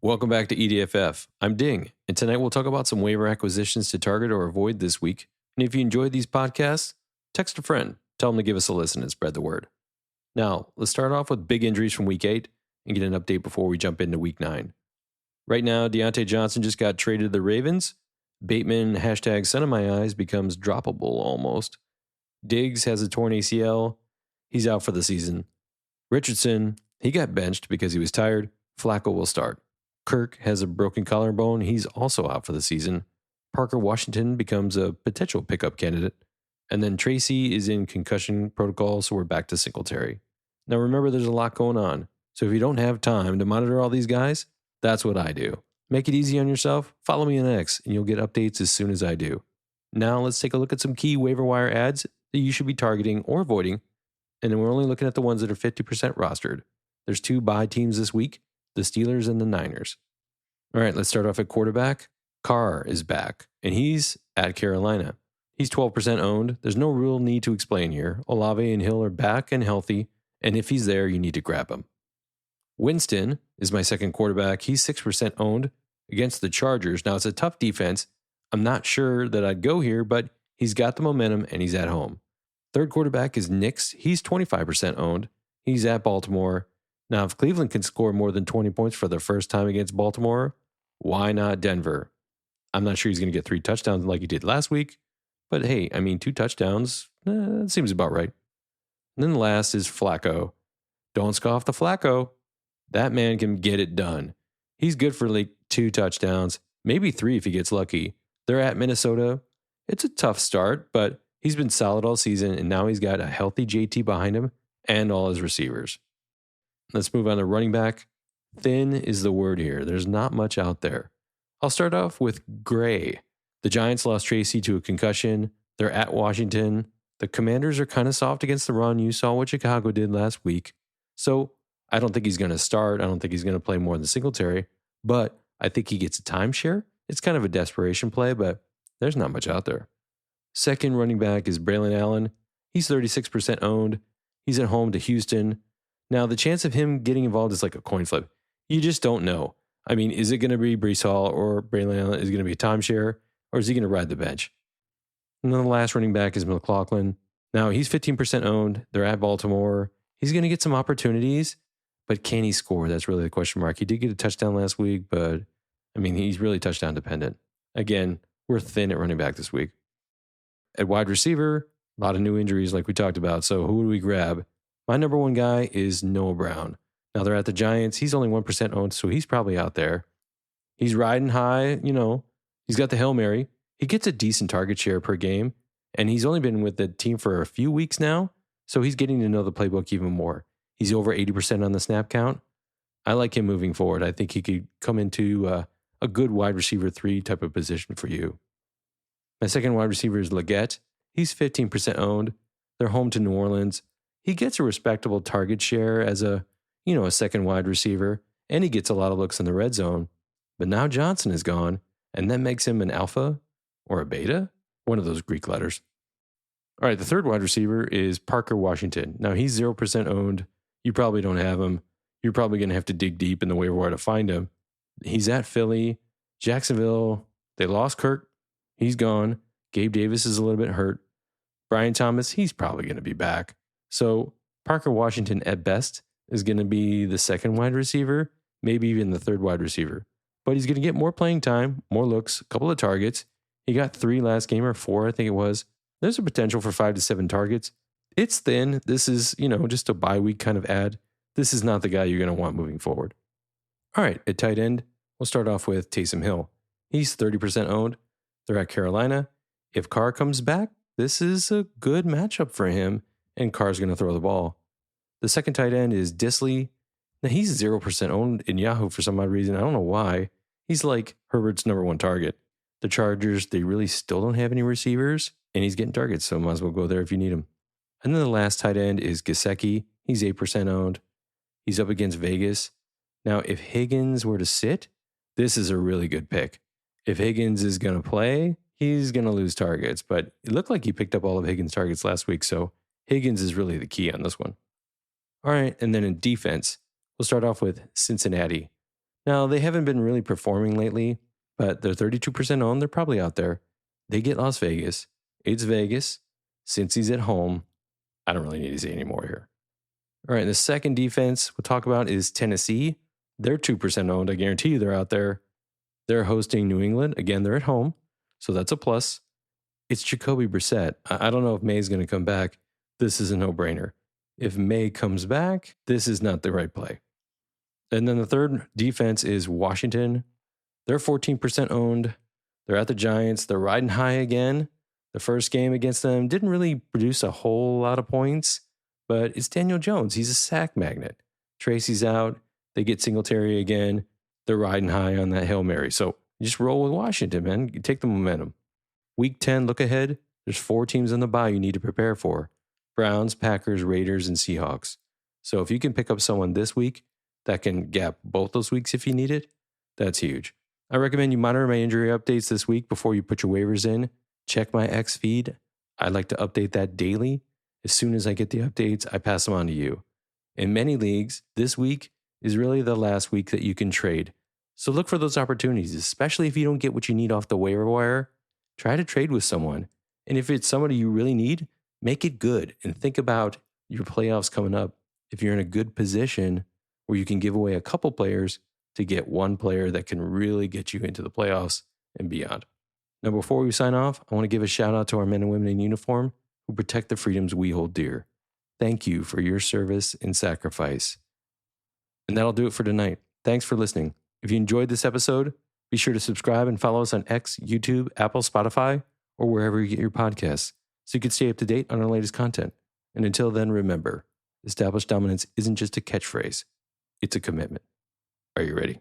Welcome back to EDFF. I'm Ding, and tonight we'll talk about some waiver acquisitions to target or avoid this week. And if you enjoyed these podcasts, text a friend, tell them to give us a listen and spread the word. Now, let's start off with big injuries from week 8 and get an update before we jump into week 9. Right now, Deontay Johnson just got traded to the Ravens. Bateman, hashtag son of my eyes, becomes droppable almost. Diggs has a torn ACL. He's out for the season. Richardson, he got benched because he was tired. Flacco will start. Kirk has a broken collarbone. He's also out for the season. Parker Washington becomes a potential pickup candidate. And then Tracy is in concussion protocol, so we're back to Singletary. Now remember, there's a lot going on. So if you don't have time to monitor all these guys, that's what I do. Make it easy on yourself. Follow me on X, and you'll get updates as soon as I do. Now let's take a look at some key waiver wire ads that you should be targeting or avoiding. And then we're only looking at the ones that are 50% rostered. There's 2 bye teams this week, the Steelers and the Niners. All right, let's start off at quarterback. Carr is back, and he's at Carolina. He's 12% owned. There's no real need to explain here. Olave and Hill are back and healthy, and if he's there, you need to grab him. Winston is my second quarterback. He's 6% owned against the Chargers. Now, it's a tough defense. I'm not sure that I'd go here, but he's got the momentum, and he's at home. Third quarterback is Nix. He's 25% owned. He's at Baltimore. Now, if Cleveland can score more than 20 points for the first time against Baltimore, why not Denver? I'm not sure he's going to get 3 touchdowns like he did last week, but hey, 2 touchdowns, seems about right. And then last is Flacco. Don't scoff the Flacco. That man can get it done. He's good for like 2 touchdowns, maybe 3 if he gets lucky. They're at Minnesota. It's a tough start, but he's been solid all season, and now he's got a healthy JT behind him and all his receivers. Let's move on to running back. Thin is the word here. There's not much out there. I'll start off with Gray. The Giants lost Tracy to a concussion. They're at Washington. The Commanders are kind of soft against the run. You saw what Chicago did last week. So I don't think he's going to start. I don't think he's going to play more than Singletary, but I think he gets a timeshare. It's kind of a desperation play, but there's not much out there. Second running back is Braylon Allen. He's 36% owned. He's at home to Houston. Now, the chance of him getting involved is like a coin flip. You just don't know. Is it going to be Breece Hall or Braylon Allen? Is it going to be a timeshare, or is he going to ride the bench? And then the last running back is McLaughlin. Now, he's 15% owned. They're at Baltimore. He's going to get some opportunities, but can he score? That's really the question mark. He did get a touchdown last week, but he's really touchdown dependent. Again, we're thin at running back this week. At wide receiver, a lot of new injuries like we talked about. So who do we grab? My number one guy is Noah Brown. Now they're at the Giants. He's only 1% owned, so he's probably out there. He's riding high, He's got the Hail Mary. He gets a decent target share per game, and he's only been with the team for a few weeks now, so he's getting to know the playbook even more. He's over 80% on the snap count. I like him moving forward. I think he could come into a good wide receiver 3 type of position for you. My second wide receiver is Leggett. He's 15% owned. They're home to New Orleans. He gets a respectable target share as a second wide receiver, and he gets a lot of looks in the red zone. But now Johnson is gone, and that makes him an alpha or a beta, one of those Greek letters. All right, the third wide receiver is Parker Washington. Now he's 0% owned. You probably don't have him. You're probably going to have to dig deep in the waiver wire to find him. He's at Philly. Jacksonville, they lost Kirk. He's gone. Gabe Davis is a little bit hurt. Brian Thomas, he's probably going to be back. So Parker Washington at best is going to be the second wide receiver, maybe even the third wide receiver. But he's going to get more playing time, more looks, a couple of targets. He got 3 last game, or 4, I think it was. There's a potential for 5 to 7 targets. It's thin. This is, just a bye week kind of ad. This is not the guy you're going to want moving forward. All right, at tight end, we'll start off with Taysom Hill. He's 30% owned. They're at Carolina. If Carr comes back, this is a good matchup for him, and Carr's going to throw the ball. The second tight end is Disley. Now, he's 0% owned in Yahoo for some odd reason. I don't know why. He's like Herbert's number 1 target. The Chargers, they really still don't have any receivers, and he's getting targets, so might as well go there if you need him. And then the last tight end is Gesicki. He's 8% owned. He's up against Vegas. Now, if Higgins were to sit, this is a really good pick. If Higgins is going to play, he's going to lose targets, but it looked like he picked up all of Higgins' targets last week, so Higgins is really the key on this one. All right, and then in defense, we'll start off with Cincinnati. Now, they haven't been really performing lately, but they're 32% owned. They're probably out there. They get Las Vegas. It's Vegas. Cincy's at home. I don't really need to say any more here. All right, the second defense we'll talk about is Tennessee. They're 2% owned. I guarantee you they're out there. They're hosting New England. Again, they're at home, so that's a plus. It's Jacoby Brissett. I don't know if May's going to come back. This is a no-brainer. If May comes back, this is not the right play. And then the third defense is Washington. They're 14% owned. They're at the Giants. They're riding high again. The first game against them didn't really produce a whole lot of points, but it's Daniel Jones. He's a sack magnet. Tracy's out. They get Singletary again. They're riding high on that Hail Mary. So just roll with Washington, man. You take the momentum. Week 10, look ahead. There's 4 teams on the bye you need to prepare for. Browns, Packers, Raiders, and Seahawks. So if you can pick up someone this week that can gap both those weeks if you need it, that's huge. I recommend you monitor my injury updates this week before you put your waivers in. Check my X feed. I like to update that daily. As soon as I get the updates, I pass them on to you. In many leagues, this week is really the last week that you can trade. So look for those opportunities, especially if you don't get what you need off the waiver wire. Try to trade with someone. And if it's somebody you really need, make it good and think about your playoffs coming up. If you're in a good position where you can give away a couple players to get one player that can really get you into the playoffs and beyond. Now, before we sign off, I want to give a shout out to our men and women in uniform who protect the freedoms we hold dear. Thank you for your service and sacrifice. And that'll do it for tonight. Thanks for listening. If you enjoyed this episode, be sure to subscribe and follow us on X, YouTube, Apple, Spotify, or wherever you get your podcasts so you can stay up to date on our latest content. And until then, remember, established dominance isn't just a catchphrase, it's a commitment. Are you ready?